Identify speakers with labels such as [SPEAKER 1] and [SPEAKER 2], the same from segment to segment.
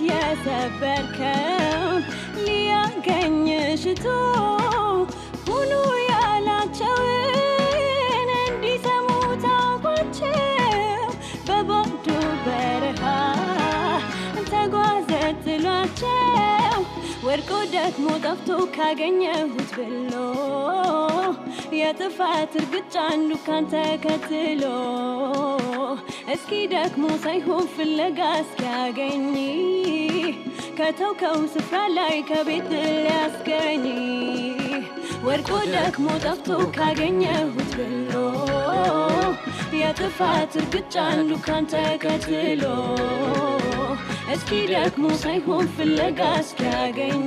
[SPEAKER 1] የሰበርከው ሊያገኝሽ ሽቶ ሁሉ ያላቸውን እንዲሰሙ ታውቋቸው በባዶ በረሃ ተጓዘ ጥሏቸው ወድቆ ደክሞ ጠፍቶ ካገኘሁት ብሎ የጥፋት እርግጫ አንዱ ካንተ ከትሎ እስኪ ደክሞ ሳይሆን ፍለጋ እስኪያገኝ ከተውከው ስፍራ ላይ ከቤት ሊያስገኝ ወድቆ ደክሞ ጠፍቶ ካገኘሁት ብሎ የጥፋት እርግጫ አንዱ ካንተ ከትሎ እስኪ ደክሞ ሳይሆን ፍለጋ እስኪያገኝ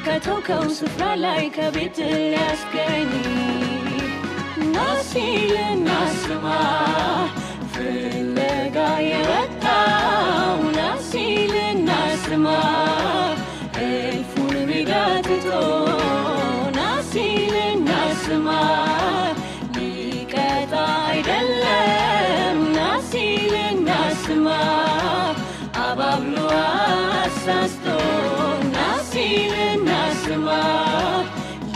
[SPEAKER 1] ከተውከው ስፍራ ላይ ከቤት ሊያስገኝ ናሲልና ስማ ፍለጋ የወጣው ናሲልና ስማ እልፉን ሜዳ ትቶ ናሲልና ስማ ሊቀጣ አይደለም ናሲልና ስማ አባብሎ አሳስቶ ናሲልና ስማ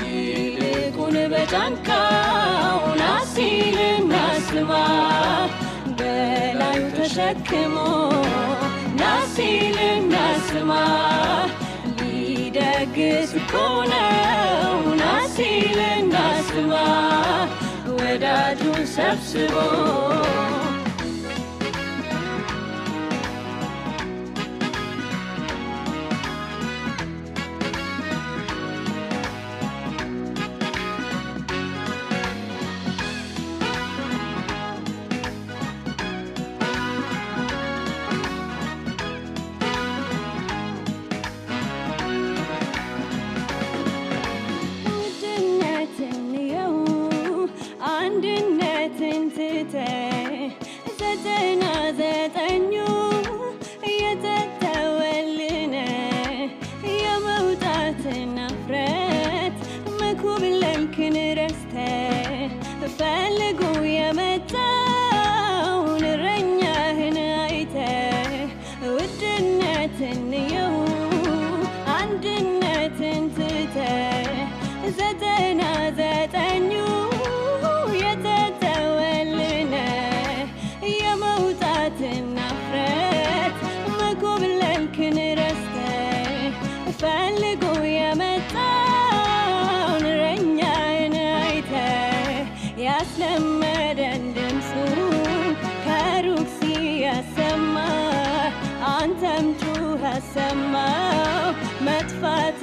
[SPEAKER 1] ይልቁን በጫንቃው ናሲልና ስማ በላዩ ተሸክሞ ናሲልና ስማ ሊደግስ እኮ ነው ናሲልና ስማ ወዳጁን ሰብስቦ አንድነትን ትተህ ዘጠና ዘጠኙ የተተወልን የመውጣትን እፍረት መኮብለልክን ረስተህ ፈልጎ የመጣውን እረኛህን አይተህ ውድነትን የው አንድነትን ትተህ ዘጠና ዘጠኙ የተተወልን የመውጣትን እፍረት መኮብለልክን ረስተህ ፈልጎ የመጣውን እረኛህን አይተህ ያስለመደን ድምፁን ከሩቅ ሲያሰማ አንተም ጩኸህ አሰማው መጥፋት